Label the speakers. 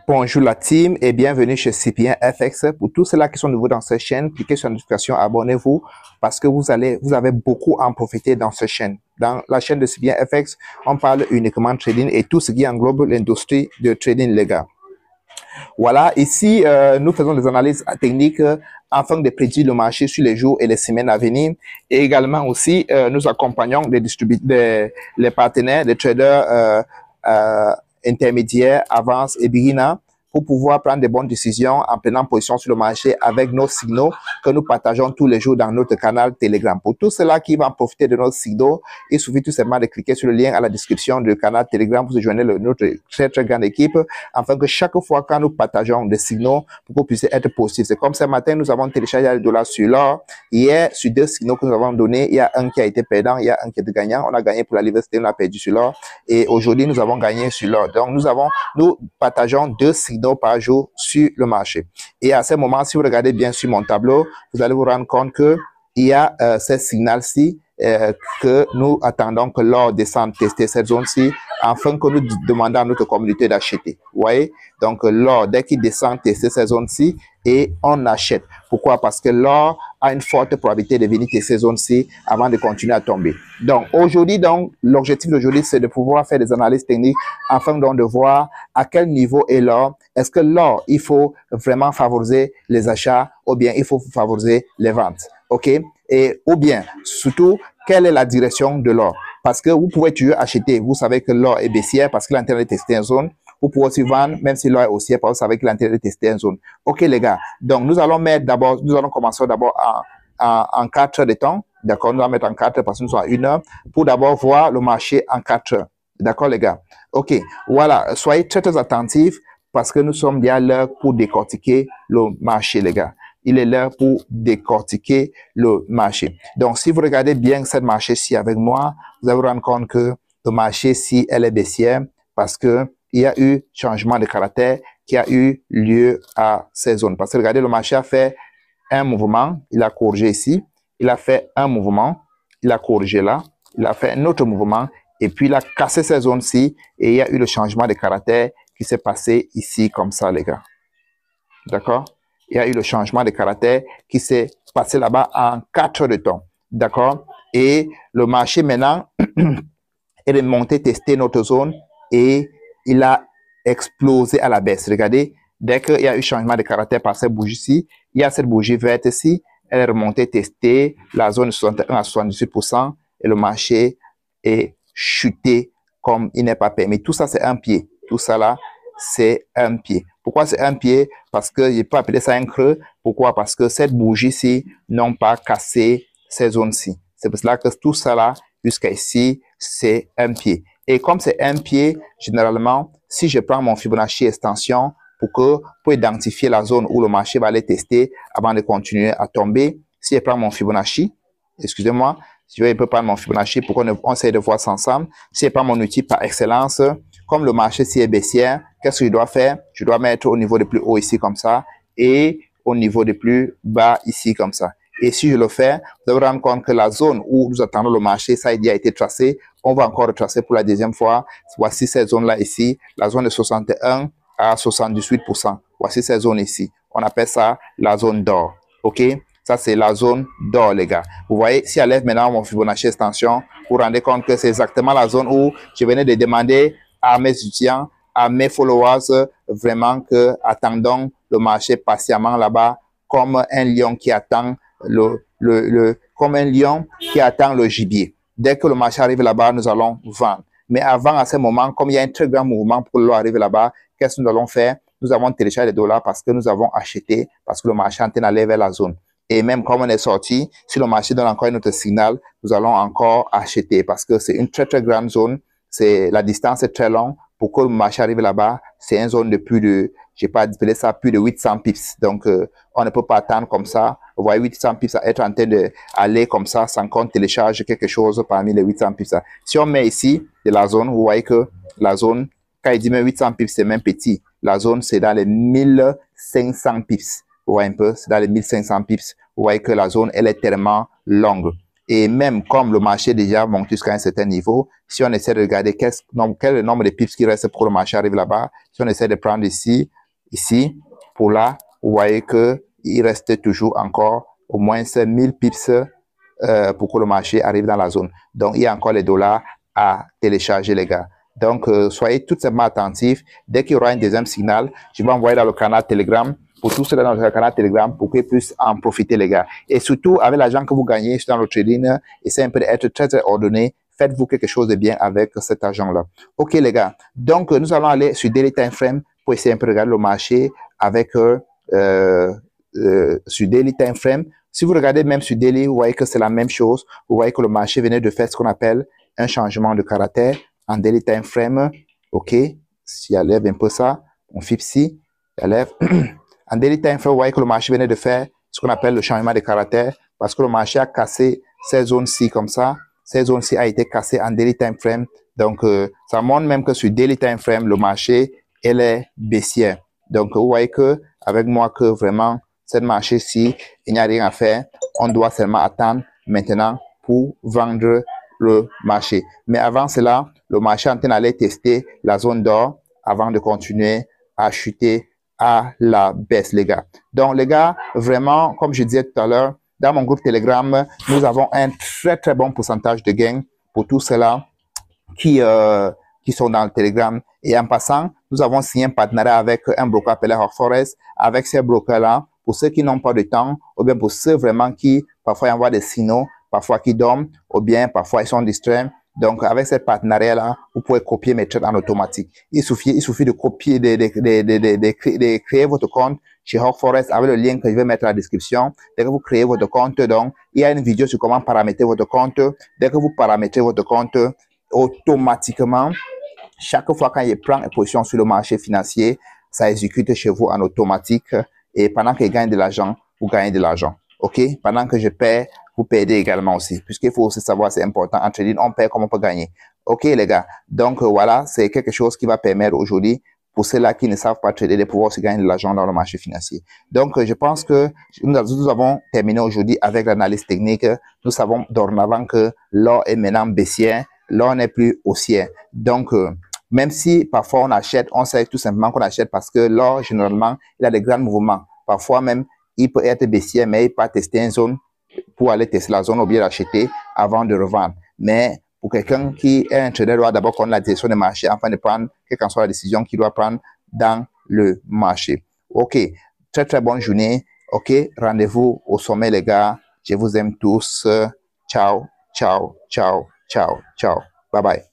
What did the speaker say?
Speaker 1: Bonjour la team et bienvenue chez CPN FX. Pour tous ceux-là qui sont nouveaux dans cette chaîne, cliquez sur la notification, abonnez-vous parce que vous avez beaucoup à en profiter dans cette chaîne. Dans la chaîne de CPN FX, on parle uniquement de trading et tout ce qui englobe l'industrie de trading légal. Voilà, ici, nous faisons des analyses techniques afin de prédire le marché sur les jours et les semaines à venir. Et également aussi, nous accompagnons les partenaires, les traders intermédiaires, avance et beginner pour pouvoir prendre de bonnes décisions en prenant position sur le marché avec nos signaux que nous partageons tous les jours dans notre canal Telegram. Pour tous ceux-là qui vont profiter de nos signaux, il suffit tout simplement de cliquer sur le lien à la description du canal Telegram pour se joindre notre très grande équipe afin que chaque fois quand nous partageons des signaux, pour que vous puissiez être positifs. C'est comme ce matin, nous avons téléchargé les dollars sur l'or. Hier, sur 2 signaux que nous avons donnés, il y a un qui a été perdant, il y a un qui est gagnant. On a gagné pour la livre sterling, on a perdu sur l'or. Et aujourd'hui, nous avons gagné sur l'or. Donc, nous partageons 2 signaux par jour sur le marché. Et à ce moment, si vous regardez bien sur mon tableau, vous allez vous rendre compte que il y a ce signal-ci que nous attendons que l'or descende tester cette zone-ci afin que nous demandons à notre communauté d'acheter. Vous voyez? Donc, l'or, dès qu'il descend tester cette zone-ci, et on achète. Pourquoi? Parce que l'or a une forte probabilité de venir tester cette zone-ci avant de continuer à tomber. Donc, aujourd'hui, l'objectif d'aujourd'hui, c'est de pouvoir faire des analyses techniques afin donc de voir à quel niveau est l'or. Est-ce que l'or, il faut vraiment favoriser les achats ou bien il faut favoriser les ventes? OK? Et ou bien, surtout, quelle est la direction de l'or? Parce que vous pouvez toujours acheter. Vous savez que l'or est baissière parce qu'il est en train de tester une zone. Vous pouvez aussi vendre, même si l'or est haussière, parce que vous savez qu'il est en train de tester une zone. OK, les gars. Donc, nous allons commencer d'abord en 4 heures de temps. D'accord? Nous allons mettre en 4 heures parce que nous sommes à 1 heure pour d'abord voir le marché en 4 heures. D'accord, les gars? OK. Voilà. Soyez très attentifs parce que nous sommes bien là pour décortiquer le marché, les gars. Il est là pour décortiquer le marché. Donc, si vous regardez bien cette marché-ci avec moi, vous allez vous rendre compte que le marché-ci, elle est baissière parce que il y a eu changement de caractère qui a eu lieu à ces zones. Parce que regardez, le marché a fait un mouvement, il a corrigé ici, il a fait un mouvement, il a corrigé là, il a fait un autre mouvement, et puis il a cassé ces zones-ci, et il y a eu le changement de caractère qui s'est passé ici comme ça, les gars. D'accord? Il y a eu le changement de caractère qui s'est passé là-bas en 4 heures de temps. D'accord? Et le marché maintenant est remonté tester notre zone et il a explosé à la baisse. Regardez, dès qu'il y a eu changement de caractère par cette bougie-ci, il y a cette bougie verte ici, elle est remontée tester la zone de 61 à 78% et le marché est chuté comme il n'est pas permis. Tout ça, c'est un pied. Tout ça là, c'est un pied. Pourquoi c'est un pied? Parce que je peux appeler ça un creux. Pourquoi? Parce que cette bougie-ci n'ont pas cassé ces zones-ci. C'est pour cela que tout ça là, jusqu'à ici, c'est un pied. Et comme c'est un pied, généralement, si je prends mon Fibonacci extension pour identifier la zone où le marché va aller tester avant de continuer à tomber, si je prends mon Fibonacci, excusez-moi, je vais prendre mon Fibonacci pour qu'on essaye de voir ça ensemble. Si je prends mon outil par excellence, comme le marché s'y est baissière, qu'est-ce que je dois faire? Je dois mettre au niveau de plus haut ici comme ça et au niveau de plus bas ici comme ça. Et si je le fais, vous allez vous rendre compte que la zone où nous attendons le marché, ça a déjà été tracé. On va encore retracer pour la deuxième fois. Voici cette zone-là ici, la zone de 61 à 78%. Voici cette zone ici. On appelle ça la zone d'or. OK? Ça, c'est la zone d'or, les gars. Vous voyez, si j'enlève maintenant mon Fibonacci extension, vous vous rendez compte que c'est exactement la zone où je venais de demander à mes étudiants, à mes followers, vraiment que attendons le marché patiemment là-bas comme un lion qui attend comme un lion qui attend le gibier. Dès que le marché arrive là-bas, nous allons vendre. Mais avant, à ce moment, comme il y a un très grand mouvement pour l'or arriver là-bas, qu'est-ce que nous allons faire? Nous avons téléchargé les dollars parce que nous avons acheté, parce que le marché est en train d'aller vers la zone. Et même comme on est sorti, si le marché donne encore un autre signal, nous allons encore acheter parce que c'est une très grande zone. La distance est très longue. Pour que le marché arrive là-bas, c'est une zone de plus de, je n'ai pas appelé ça, plus de 800 pips. Donc, on ne peut pas attendre comme ça. Vous voyez, 800 pips à être en train d'aller comme ça sans qu'on télécharge quelque chose parmi les 800 pips. Si on met ici de la zone, vous voyez que la zone, quand il dit même 800 pips, c'est même petit. La zone, c'est dans les 1500 pips. Vous voyez un peu, c'est dans les 1500 pips. Vous voyez que la zone, elle est tellement longue. Et même comme le marché déjà monte jusqu'à un certain niveau, si on essaie de regarder quel est le nombre de pips qui reste pour le marché arrive là-bas, si on essaie de prendre ici, pour là, vous voyez que il reste toujours encore au moins 1000 pips pour que le marché arrive dans la zone. Donc, il y a encore les dollars à télécharger, les gars. Donc, soyez tout simplement attentifs. Dès qu'il y aura un deuxième signal, je vais envoyer dans le canal Telegram pour tous ceux dans le canal Telegram pour qu'ils puissent en profiter, les gars. Et surtout, avec l'argent que vous gagnez dans le trading, essayez un peu d'être très, très ordonné. Faites-vous quelque chose de bien avec cet argent-là. OK, les gars. Donc, nous allons aller sur Daily Time Frame pour essayer un peu de regarder le marché avec sur Daily Time Frame. Si vous regardez même sur Daily, vous voyez que c'est la même chose. Vous voyez que le marché venait de faire ce qu'on appelle un changement de caractère en Daily Time Frame. OK. Si elle lève un peu ça, on fixe ici, elle lève. En Daily Time Frame, vous voyez que le marché venait de faire ce qu'on appelle le changement de caractère parce que le marché a cassé ces zones-ci comme ça. Ces zones-ci a été cassées en Daily Time Frame. Donc, ça montre même que sur Daily Time Frame, le marché, elle est baissière. Donc, vous voyez que avec moi que vraiment, cette marché-ci, il n'y a rien à faire. On doit seulement attendre maintenant pour vendre le marché. Mais avant cela, le marché est en train d'aller tester la zone d'or avant de continuer à chuter à la baisse, les gars. Donc, les gars, vraiment, comme je disais tout à l'heure, dans mon groupe Telegram, nous avons un très, très bon pourcentage de gains pour tous ceux-là qui sont dans le Telegram. Et en passant, nous avons signé un partenariat avec un broker appelé Hawk Forest. Avec ces brokers-là, pour ceux qui n'ont pas de temps, ou bien pour ceux vraiment qui, parfois, envoient des signaux, parfois qui dorment, ou bien parfois ils sont distraits. Donc, avec ce partenariat-là, vous pouvez copier mes trades en automatique. Il suffit de copier, de créer votre compte chez Hawk Forest avec le lien que je vais mettre dans la description. Dès que vous créez votre compte, donc, il y a une vidéo sur comment paramétrer votre compte. Dès que vous paramétrez votre compte, automatiquement, chaque fois quand il prend une position sur le marché financier, ça exécute chez vous en automatique. Et pendant qu'il gagne de l'argent, vous gagnez de l'argent. OK? Pendant que je perds, vous perdez également aussi. Puisqu'il faut aussi savoir, c'est important. En trading, on perd comme on peut gagner. OK, les gars? Donc, voilà, c'est quelque chose qui va permettre aujourd'hui, pour ceux-là qui ne savent pas trader, de pouvoir aussi gagner de l'argent dans le marché financier. Donc, je pense que nous avons terminé aujourd'hui avec l'analyse technique. Nous savons dorénavant que l'or est maintenant baissier. L'or n'est plus haussier. Donc, même si parfois on achète, on sait tout simplement qu'on achète parce que l'or, généralement, il a des grands mouvements. Parfois même, il peut être baissier, mais il peut tester une zone pour aller tester la zone ou bien l'acheter avant de revendre. Mais pour quelqu'un qui est un trader, doit d'abord prendre la direction du marché afin de prendre, quelle qu'en soit la décision qu'il doit prendre dans le marché. OK. Très, très bonne journée. OK. Rendez-vous au sommet, les gars. Je vous aime tous. Ciao, ciao, ciao, ciao, ciao. Bye bye.